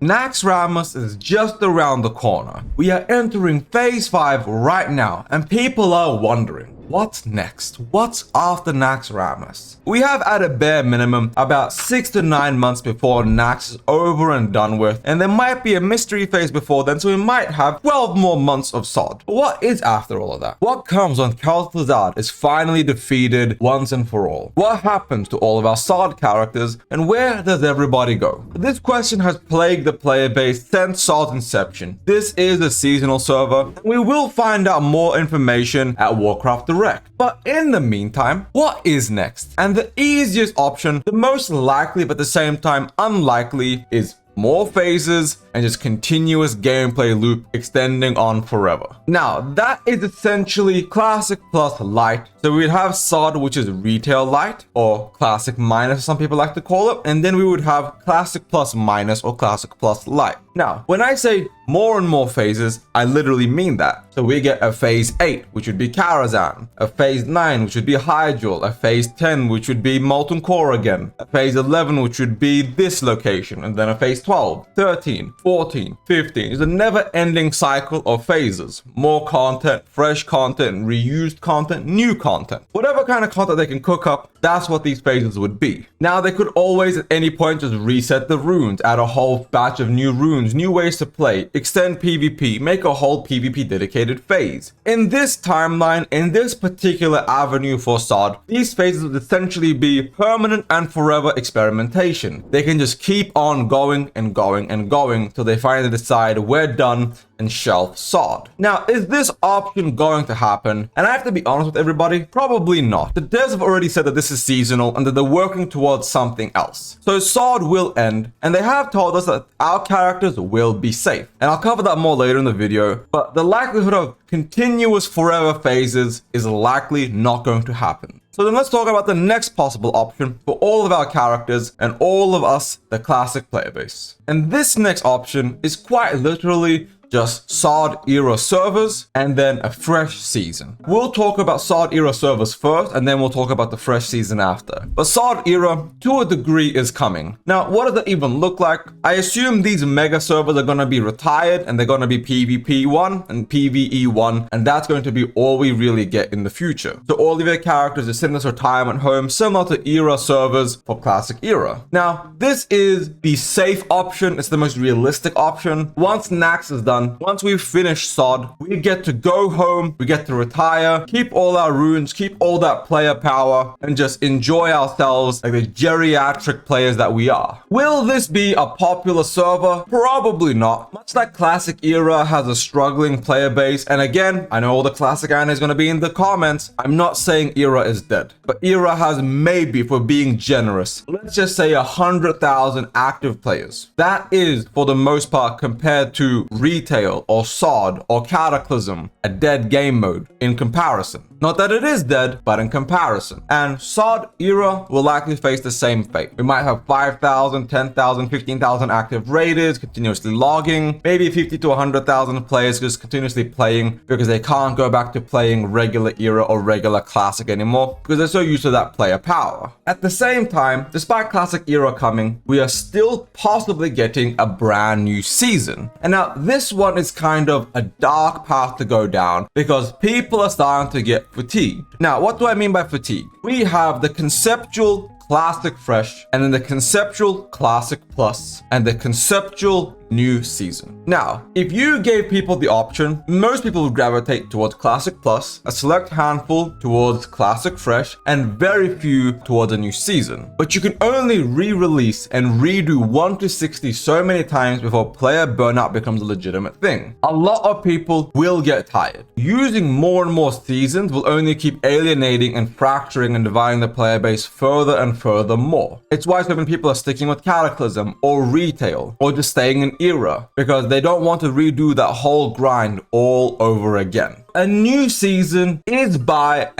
Naxxramas is just around the corner. We are entering phase 5 right now, and people are wondering, what's next? What's after Naxxramas? We have at a bare minimum about 6 to 9 months before Nax is over and done with, and there might be a mystery phase before then, so we might have 12 more months of Sod. But what is after all of that? What comes when Kel'Thuzad is finally defeated once and for all? What happens to all of our Sod characters, and where does everybody go? This question has plagued the player base since Sod's inception. This is a seasonal server, and we will find out more information at Warcraft Direct. But in the meantime, what is next? And the easiest option, the most likely but at the same time unlikely, is more phases and just continuous gameplay loop extending on forever. Now, that is essentially Classic plus Light. So we'd have Sod, which is Retail Light, or Classic Minus, some people like to call it, and then we would have Classic plus Minus or Classic plus Light. Now, when I say more and more phases, I literally mean that. So we get a phase 8, which would be Karazhan, a phase 9, which would be Hyjal, a phase 10, which would be Molten Core again, a phase 11, which would be this location, and then a phase 12, 13, 14, 15. It's a never-ending cycle of phases. More content, fresh content, reused content, new content. Whatever kind of content they can cook up, that's what these phases would be. Now, they could always at any point just reset the runes, add a whole batch of new runes, new ways to play, extend PvP, make a whole PvP dedicated phase. In this timeline, in this particular avenue for Sod, these phases would essentially be permanent and forever experimentation. They can just keep on going and going and going till they finally decide we're done and shelf Sod. Now, is this option going to happen? And I have to be honest with everybody, probably not. The devs have already said that this is seasonal and that they're working towards something else. So Sod will end, and they have told us that our characters will be safe. And I'll cover that more later in the video, but the likelihood of continuous forever phases is likely not going to happen. So then let's talk about the next possible option for all of our characters and all of us, the classic player base. And this next option is quite literally just Sod era servers and then a fresh season. We'll talk about Sod era servers first, and then we'll talk about the fresh season after. But Sod era, to a degree, is coming. Now, what does that even look like? I assume these mega servers are going to be retired, and they're going to be PvP 1 and PvE 1, and that's going to be all we really get in the future. So all of your characters are sitting in this retirement home, similar to era servers for classic era. Now, this is the safe option. It's the most realistic option. Once Nax is done, once we've finished Sod, we get to go home, we get to retire, keep all our runes, keep all that player power, and just enjoy ourselves like the geriatric players that we are. Will this be a popular server? Probably not. Much like Classic Era has a struggling player base, and again, I know all the Classic Anna is going to be in the comments. I'm not saying Era is dead, but Era has maybe, if we're being generous, let's just say 100,000 active players. That is, for the most part, compared to Retail or Sod or Cataclysm, a dead game mode in comparison. Not that it is dead, but in comparison. And Sod era will likely face the same fate. We might have 5,000, 10,000, 15,000 active raiders continuously logging, maybe 50 to 100,000 players just continuously playing because they can't go back to playing regular era or regular classic anymore because they're so used to that player power. At the same time, despite classic era coming, we are still possibly getting a brand new season. And now this one is kind of a dark path to go down because people are starting to get fatigued. Now, what do I mean by fatigue? We have the conceptual Classic Fresh, and then the conceptual Classic Plus, and the conceptual new season. Now, if you gave people the option, most people would gravitate towards Classic Plus, a select handful towards Classic Fresh, and very few towards a new season. But you can only re-release and redo 1 to 60 so many times before player burnout becomes a legitimate thing. A lot of people will get tired. Using more and more seasons will only keep alienating and fracturing and dividing the player base further and further more. It's why so many people are sticking with Cataclysm or Retail or just staying in Era because they don't want to redo that whole grind all over again. A new season is by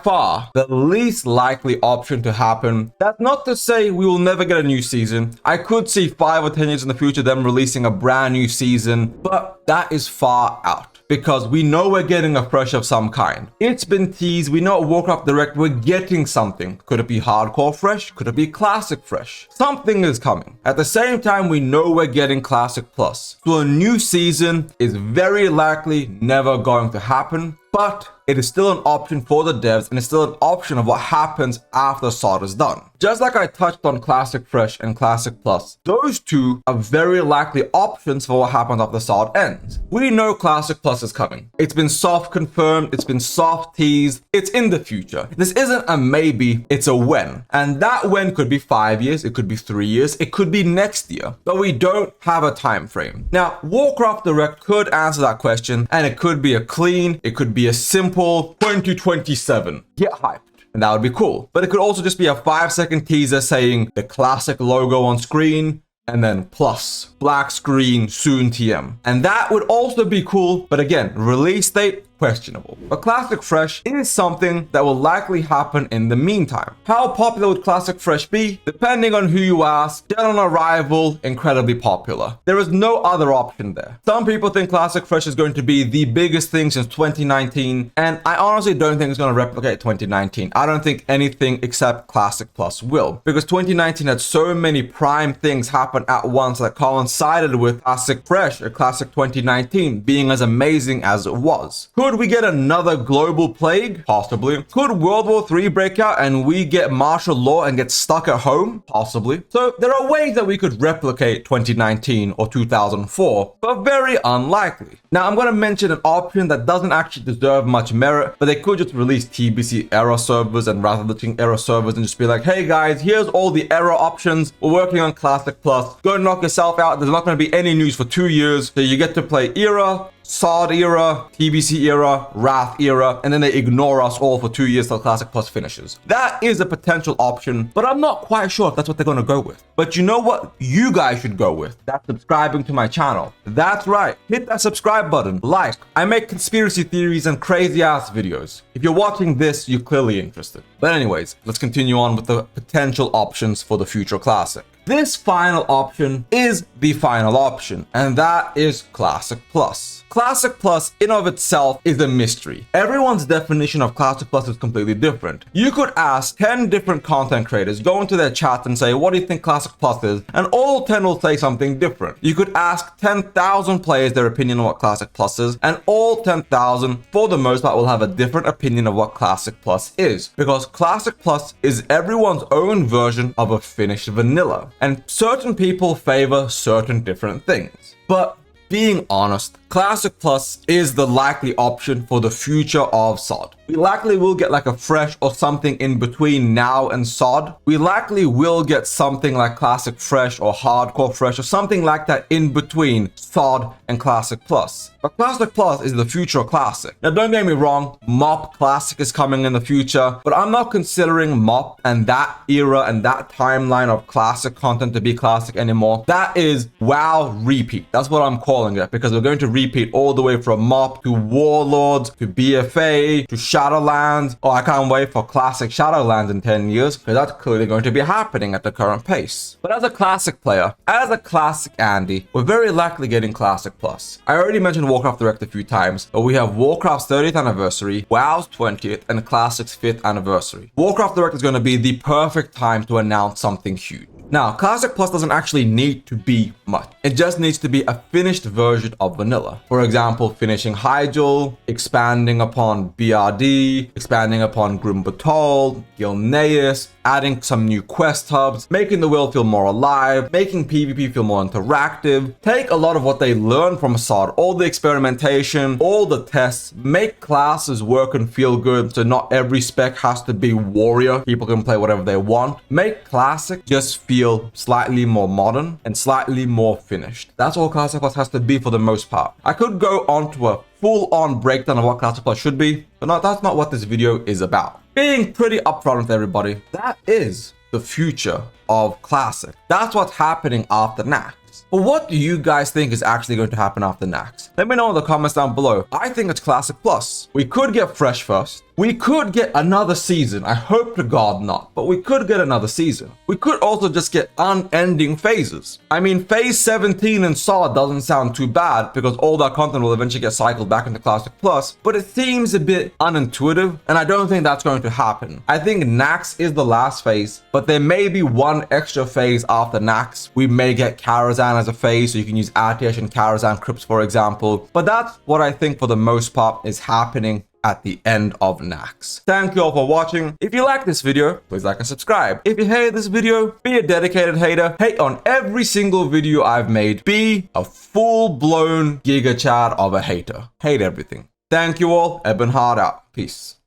far the least likely option to happen. That's not to say we will never get a new season. I could see 5 or 10 years in the future them releasing a brand new season, but that is far out. because we know we're getting a fresh of some kind. It's been teased. We know at Warcraft Direct we're getting something. Could it be hardcore fresh? Could it be classic fresh? Something is coming. At the same time, we know we're getting classic plus. So a new season is very likely never going to happen, but it is still an option for the devs, and it's still an option of what happens after SOD is done. Just like I touched on Classic Fresh and Classic Plus, those two are very likely options for what happens after SOD ends. We know Classic Plus is coming. It's been soft confirmed, it's been soft teased, it's in the future. This isn't a maybe, it's a when. And that when could be 5 years, it could be 3 years, it could be next year, but we don't have a time frame. Now, Warcraft Direct could answer that question, and it could be a clean, it could be a simple 2027. Get hyped. And that would be cool. But it could also just be a 5-second teaser saying the classic logo on screen and then plus, black screen, soon TM. And that would also be cool, but again, release date, questionable. But Classic Fresh is something that will likely happen in the meantime. How popular would Classic Fresh be? Depending on who you ask, dead on arrival, incredibly popular. There is no other option there. Some people think Classic Fresh is going to be the biggest thing since 2019, and I honestly don't think it's going to replicate 2019. I don't think anything except Classic Plus will, because 2019 had so many prime things happen at once that coincided with Classic Fresh or Classic 2019 being as amazing as it was. Could we get another global plague? Possibly. Could World War III break out and we get martial law and get stuck at home? Possibly. So there are ways that we could replicate 2019 or 2004, but very unlikely. Now I'm going to mention an option that doesn't actually deserve much merit, but they could just release TBC error servers, and rather than doing error servers and just be like, hey guys, here's all the error options. We're working on Classic Plus. Go knock yourself out. There's not going to be any news for 2 years. So you get to play era, SOD era, TBC era, Wrath era, and then they ignore us all for 2 years till Classic Plus finishes. That is a potential option, but I'm not quite sure if that's what they're going to go with. But you know what you guys should go with? That's subscribing to my channel. That's right. Hit that subscribe button. Like. I make conspiracy theories and crazy ass videos. If you're watching this, you're clearly interested. But anyways, let's continue on with the potential options for the future Classic. This final option is the final option, and that is Classic Plus. Classic Plus in of itself is a mystery. Everyone's definition of Classic Plus is completely different. You could ask 10 different content creators, go into their chat and say, what do you think Classic Plus is? And all 10 will say something different. You could ask 10,000 players their opinion on what Classic Plus is, and all 10,000, for the most part, will have a different opinion of what Classic Plus is. Because Classic Plus is everyone's own version of a finished vanilla. And certain people favor certain different things. But being honest, Classic Plus is the likely option for the future of SOD. We likely will get like a fresh or something in between now and SOD. We likely will get something like Classic Fresh or Hardcore Fresh or something like that in between SOD and Classic Plus. But Classic Plus is the future Classic. Now don't get me wrong, MOP Classic is coming in the future, but I'm not considering MOP and that era and that timeline of Classic content to be Classic anymore. That is WoW repeat. That's what I'm calling it, because we're going to repeat all the way from MOP to Warlords to BFA to Shadowlands. Oh, I can't wait for Classic Shadowlands in 10 years, because that's clearly going to be happening at the current pace. But as a Classic player, as a Classic Andy, we're very likely getting Classic Plus. I already mentioned Warcraft Direct a few times, but we have Warcraft's 30th anniversary, WoW's 20th, and Classic's 5th anniversary. Warcraft Direct is going to be the perfect time to announce something huge. Now, Classic Plus doesn't actually need to be much. It just needs to be a finished version of vanilla. For example, finishing Hyjal, expanding upon BRD, expanding upon Grim Batol, Gilneas, adding some new quest hubs, making the world feel more alive, making PvP feel more interactive. Take a lot of what they learned from SOD, all the experimentation, all the tests, make classes work and feel good, so not every spec has to be warrior. People can play whatever they want. Make Classic just feel slightly more modern and slightly more finished. That's all Classic Plus has to be for the most part. I could go on to a full-on breakdown of what Classic Plus should be, but no, that's not what this video is about. Being pretty upfront with everybody, that is the future of Classic. That's what's happening after Nax. But what do you guys think is actually going to happen after Nax? Let me know in the comments down below. I think it's Classic Plus. We could get Fresh first. We could get another season. I hope to God not, but we could get another season. We could also just get unending phases. I mean, phase 17 in SAW doesn't sound too bad because all that content will eventually get cycled back into Classic Plus, but it seems a bit unintuitive, and I don't think that's going to happen. I think Nax is the last phase, but there may be one extra phase after Nax. We may get Karazhan as a phase, so you can use Atiesh and Karazhan crypts, for example. But that's what I think for the most part is happening at the end of Nax. Thank you all for watching. If you like this video, please like and subscribe. If you hated this video, be a dedicated hater. Hate on every single video I've made. Be a full-blown Giga Chad of a hater. Hate everything. Thank you all. Ebon Hard out. Peace.